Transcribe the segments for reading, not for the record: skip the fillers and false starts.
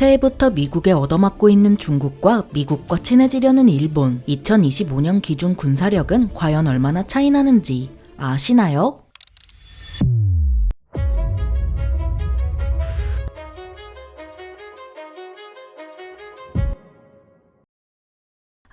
새해부터 미국에 얻어맞고 있는 중국과 미국과 친해지려는 일본, 2025년 기준 군사력은 과연 얼마나 차이 나는지 아시나요?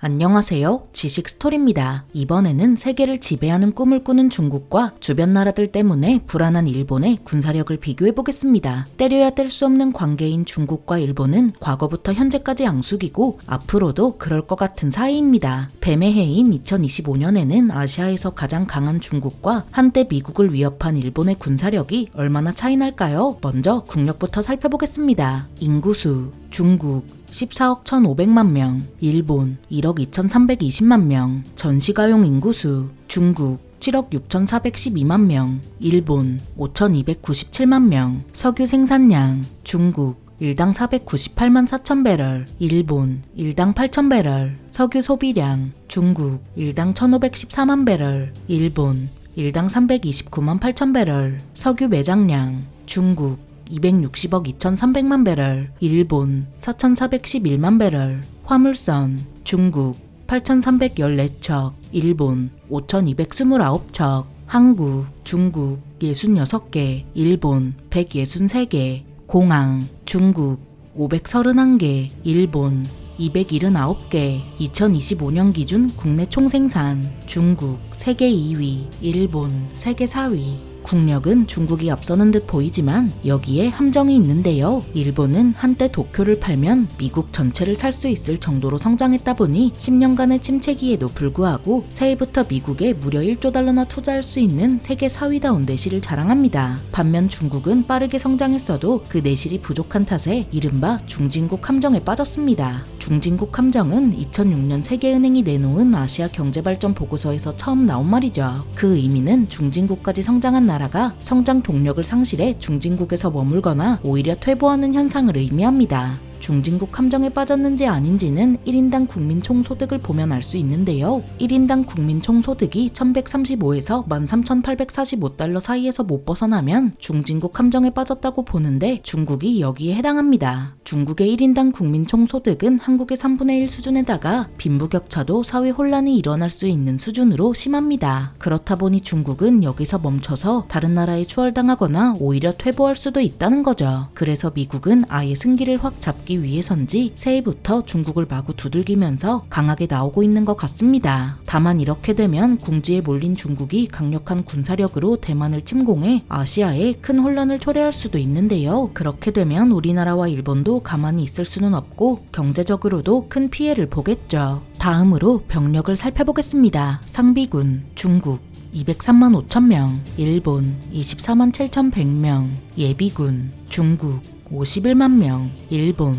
안녕하세요. 지식 스토리입니다. 이번에는 세계를 지배하는 꿈을 꾸는 중국과 주변 나라들 때문에 불안한 일본의 군사력을 비교해보겠습니다. 때려야 뗄 수 없는 관계인 중국과 일본은 과거부터 현재까지 양수기고 앞으로도 그럴 것 같은 사이입니다. 뱀의 해인 2025년에는 아시아에서 가장 강한 중국과 한때 미국을 위협한 일본의 군사력이 얼마나 차이 날까요? 먼저 국력부터 살펴보겠습니다. 인구수 중국 14억 1,500만 명, 일본 1억 2,320만 명, 전시가용 인구수 중국 7억 6,412만 명, 일본 5,297만 명, 석유 생산량 중국 일당 498만 4천 배럴, 일본 일당 8천 배럴, 석유 소비량 중국 일당 1,514만 배럴, 일본 일당 329만 8천 배럴, 석유 매장량 중국 260억 2,300만 배럴, 일본 4,411만 배럴, 화물선 중국 8,314척, 일본 5,229척, 항구 중국 66개, 일본 163개, 공항 중국 531개, 일본 279개, 2025년 기준 국내 총생산 중국 세계 2위, 일본 세계 4위. 국력은 중국이 앞서는 듯 보이지만 여기에 함정이 있는데요. 일본은 한때 도쿄를 팔면 미국 전체를 살 수 있을 정도로 성장했다 보니 10년간의 침체기에도 불구하고 새해부터 미국에 무려 1조 달러나 투자할 수 있는 세계 4위다운 내실을 자랑합니다. 반면 중국은 빠르게 성장했어도 그 내실이 부족한 탓에 이른바 중진국 함정에 빠졌습니다. 중진국 함정은 2006년 세계은행이 내놓은 아시아 경제발전 보고서에서 처음 나온 말이죠. 그 의미는 중진국까지 성장한 나라가 성장 동력을 상실해 중진국에서 머물거나 오히려 퇴보하는 현상을 의미합니다. 중진국 함정에 빠졌는지 아닌지는 1인당 국민 총소득을 보면 알 수 있는데요. 1인당 국민 총소득이 1135에서 13,845달러 사이에서 못 벗어나면 중진국 함정에 빠졌다고 보는데 중국이 여기에 해당합니다. 중국의 1인당 국민 총소득은 한국의 3분의 1 수준에다가 빈부격차도 사회 혼란이 일어날 수 있는 수준으로 심합니다. 그렇다 보니 중국은 여기서 멈춰서 다른 나라에 추월당하거나 오히려 퇴보할 수도 있다는 거죠. 그래서 미국은 아예 승기를 확 잡기 위해선지 새해부터 중국을 마구 두들기면서 강하게 나오고 있는 것 같습니다. 다만 이렇게 되면 궁지에 몰린 중국이 강력한 군사력으로 대만을 침공해 아시아에 큰 혼란을 초래할 수도 있는데요. 그렇게 되면 우리나라와 일본도 가만히 있을 수는 없고 경제적으로도 큰 피해를 보겠죠. 다음으로 병력을 살펴보겠습니다. 상비군 중국 203만 5천 명, 일본 24만 7,100명, 예비군 중국 51만 명, 일본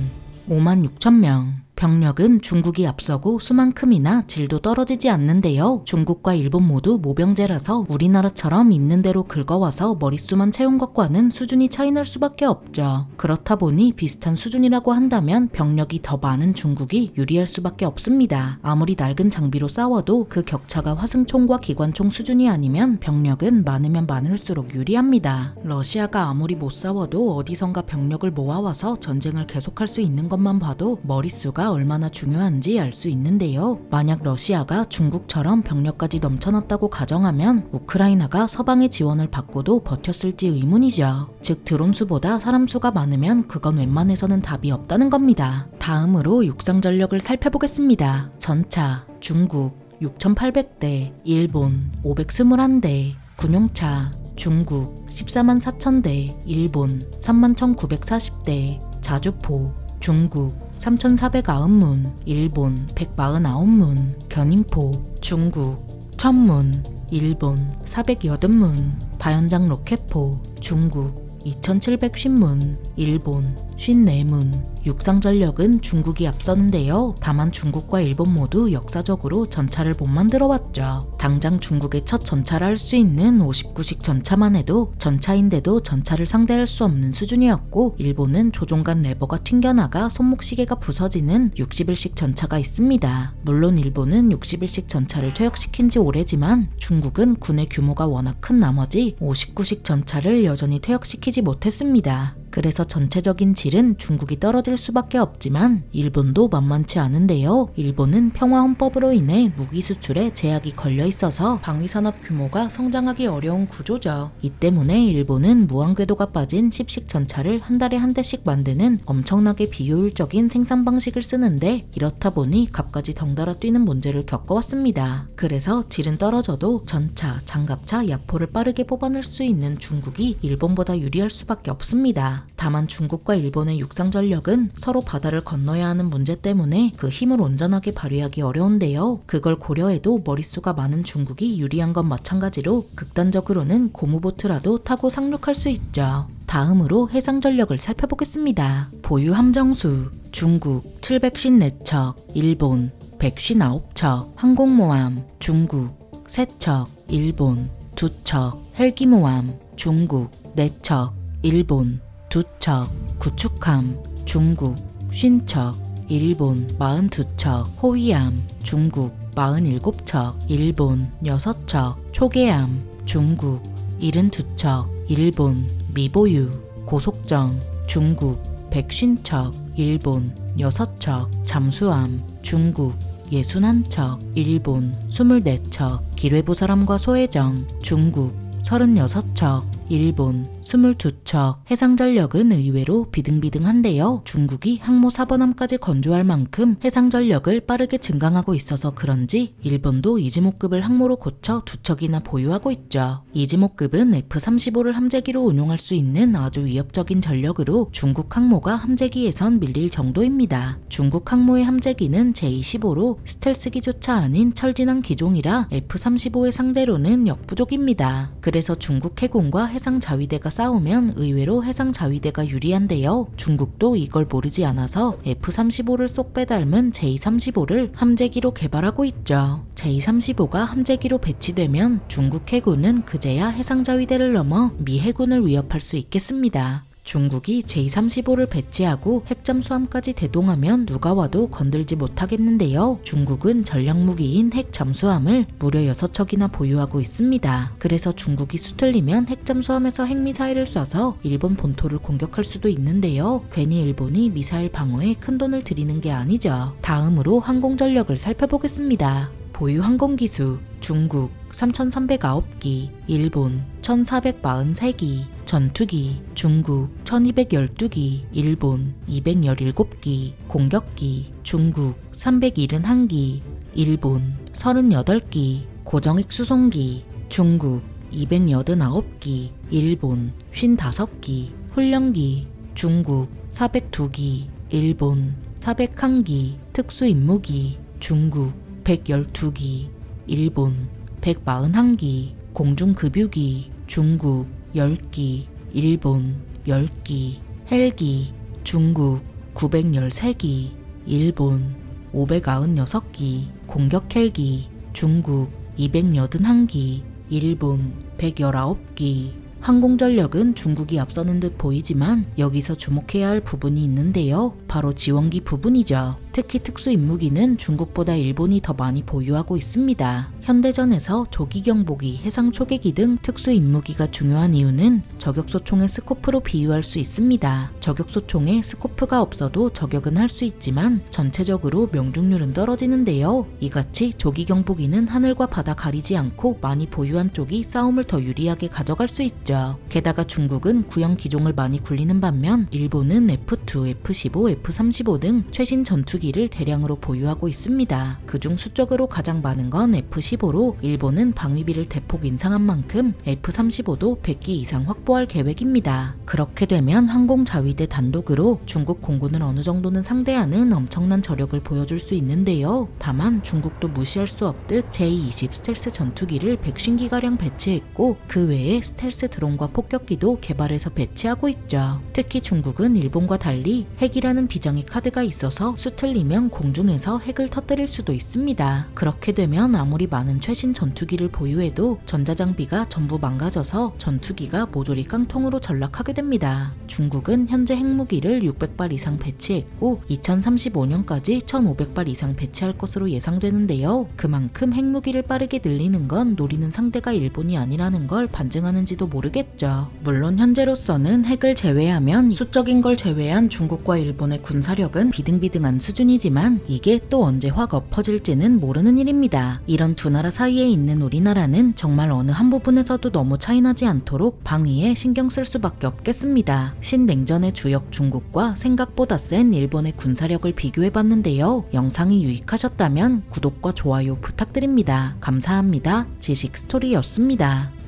5만 6천 명. 병력은 중국이 앞서고 수만큼이나 질도 떨어지지 않는데요. 중국과 일본 모두 모병제라서 우리나라처럼 있는 대로 긁어와서 머릿수만 채운 것과는 수준이 차이 날 수밖에 없죠. 그렇다 보니 비슷한 수준이라고 한다면 병력이 더 많은 중국이 유리할 수밖에 없습니다. 아무리 낡은 장비로 싸워도 그 격차가 화승총과 기관총 수준이 아니면 병력은 많으면 많을수록 유리합니다. 러시아가 아무리 못 싸워도 어디선가 병력을 모아와서 전쟁을 계속할 수 있는 것만 봐도 머릿수가 얼마나 중요한지 알 수 있는데요. 만약 러시아가 중국처럼 병력까지 넘쳐났다고 가정하면 우크라이나가 서방의 지원을 받고도 버텼을지 의문이죠. 즉 드론 수보다 사람 수가 많으면 그건 웬만해서는 답이 없다는 겁니다. 다음으로 육상 전력을 살펴보겠습니다. 전차 중국 6,800대, 일본 521대, 군용차 중국 14만 4천대, 일본 3만 1,940대, 자주포 중국 3,490문, 일본 149문, 견인포 중국 1,000문, 일본 480문, 다연장 로켓포 중국 2,750문, 일본 54문. 육상 전력은 중국이 앞서는데요. 다만 중국과 일본 모두 역사적으로 전차를 못 만들어 왔죠. 당장 중국의 첫 전차를 할 수 있는 59식 전차만 해도 전차인데도 전차를 상대할 수 없는 수준이었고, 일본은 조종간 레버가 튕겨나가 손목시계가 부서지는 61식 전차가 있습니다. 물론 일본은 61식 전차를 퇴역시킨 지 오래지만 중국은 군의 규모가 워낙 큰 나머지 59식 전차를 여전히 퇴역시키지 못했습니다. 그래서 전체적인 질은 중국이 떨어질 수밖에 없지만 일본도 만만치 않은데요. 일본은 평화헌법으로 인해 무기 수출에 제약이 걸려 있어서 방위산업 규모가 성장하기 어려운 구조죠. 이 때문에 일본은 무한궤도가 빠진 10식 전차를 한 달에 한 대씩 만드는 엄청나게 비효율적인 생산 방식을 쓰는데 이렇다 보니 갑까지 덩달아 뛰는 문제를 겪어왔습니다. 그래서 질은 떨어져도 전차, 장갑차, 야포를 빠르게 뽑아낼 수 있는 중국이 일본보다 유리할 수밖에 없습니다. 다만 중국과 일본의 육상 전력은 서로 바다를 건너야 하는 문제 때문에 그 힘을 온전하게 발휘하기 어려운데요. 그걸 고려해도 머릿수가 많은 중국이 유리한 건 마찬가지로 극단적으로는 고무보트라도 타고 상륙할 수 있죠. 다음으로 해상 전력을 살펴보겠습니다. 보유 함정수 중국 754척, 일본 159척, 항공모함 중국 3척, 일본 2척, 헬기모함 중국 4척, 일본 2척, 구축함 중국 50척, 일본 42척, 호위함 중국 47척, 일본 6척, 초계함 중국 72척, 일본 미보유, 고속정 중국 150척, 일본 6척, 잠수함 중국 61척, 일본 24척, 기뢰부사람과 소해정 중국 36척, 일본 22척. 해상전력은 의외로 비등비등한데요. 중국이 항모 4번함까지 건조할 만큼 해상전력을 빠르게 증강하고 있어서 그런지 일본도 이즈모급을 항모로 고쳐 2척이나 보유하고 있죠. 이즈모급은 F-35를 함재기로 운용할 수 있는 아주 위협적인 전력으로 중국 항모가 함재기에선 밀릴 정도입니다. 중국 항모의 함재기는 제-25로 스텔스기조차 아닌 철진한 기종이라 F-35의 상대로는 역부족입니다. 그래서 중국 해군과 해상자위대가 싸우면 의외로 해상자위대가 유리한데요. 중국도 이걸 모르지 않아서 F-35를 쏙 빼닮은 J-35를 함재기로 개발하고 있죠. J-35가 함재기로 배치되면 중국 해군은 그제야 해상자위대를 넘어 미 해군을 위협할 수 있겠습니다. 중국이 J-35를 배치하고 핵잠수함까지 대동하면 누가 와도 건들지 못하겠는데요. 중국은 전략무기인 핵잠수함을 무려 6척이나 보유하고 있습니다. 그래서 중국이 수틀리면 핵잠수함에서 핵미사일을 쏴서 일본 본토를 공격할 수도 있는데요. 괜히 일본이 미사일 방어에 큰돈을 들이는 게 아니죠. 다음으로 항공전력을 살펴보겠습니다. 보유 항공기수 중국 3,309기, 일본 1,443기, 전투기 중국 1,212기, 일본 217기, 공격기 중국 371기, 일본 38기, 고정익 수송기 중국 289기, 일본 55기, 훈련기 중국 402기, 일본 401기, 특수임무기 중국 112기, 일본 141기, 공중급유기 중국 10기, 일본 10기, 헬기 중국 913기, 일본 596기, 공격헬기 중국 281기, 일본 119기. 항공전력은 중국이 앞서는 듯 보이지만 여기서 주목해야 할 부분이 있는데요. 바로 지원기 부분이죠. 특히 특수임무기는 중국보다 일본이 더 많이 보유하고 있습니다. 현대전에서 조기경보기, 해상초계기 등 특수임무기가 중요한 이유는 저격소총의 스코프로 비유할 수 있습니다. 저격소총에 스코프가 없어도 저격은 할 수 있지만 전체적으로 명중률은 떨어지는데요. 이같이 조기경보기는 하늘과 바다 가리지 않고 많이 보유한 쪽이 싸움을 더 유리하게 가져갈 수 있죠. 게다가 중국은 구형 기종을 많이 굴리는 반면 일본은 F2, F-15, F-35 등 최신 전투기를 대량으로 보유하고 있습니다. 그중 수적으로 가장 많은 건 F-15로 일본은 방위비를 대폭 인상한 만큼 F-35도 100기 이상 확보할 계획입니다. 그렇게 되면 항공자위대 단독으로 중국 공군을 어느 정도는 상대하는 엄청난 저력을 보여줄 수 있는데요. 다만 중국도 무시할 수 없듯 J-20 스텔스 전투기를 150기가량 배치했고 그 외에 스텔스 드론과 폭격기도 개발해서 배치하고 있죠. 특히 중국은 일본과 달리 핵이라는 비장의 카드가 있어서 수틀 흔들리면 공중에서 핵을 터뜨릴 수도 있습니다. 그렇게 되면 아무리 많은 최신 전투기를 보유해도 전자장비가 전부 망가져서 전투기가 모조리 깡통으로 전락하게 됩니다. 중국은 현재 핵무기를 600발 이상 배치했고 2035년까지 1500발 이상 배치할 것으로 예상되는데요. 그만큼 핵무기를 빠르게 늘리는 건 노리는 상대가 일본이 아니라는 걸 반증하는지도 모르겠죠. 물론 현재로서는 핵을 제외하면 수적인 걸 제외한 중국과 일본의 군사력은 비등비등한 수준이지만 이게 또 언제 확 엎어질지는 모르는 일입니다. 이런 두 나라 사이에 있는 우리나라는 정말 어느 한 부분에서도 너무 차이나지 않도록 방위에 신경 쓸 수밖에 없겠습니다. 신냉전의 주역 중국과 생각보다 센 일본의 군사력을 비교해봤는데요. 영상이 유익하셨다면 구독과 좋아요 부탁드립니다. 감사합니다. 지식스토리였습니다.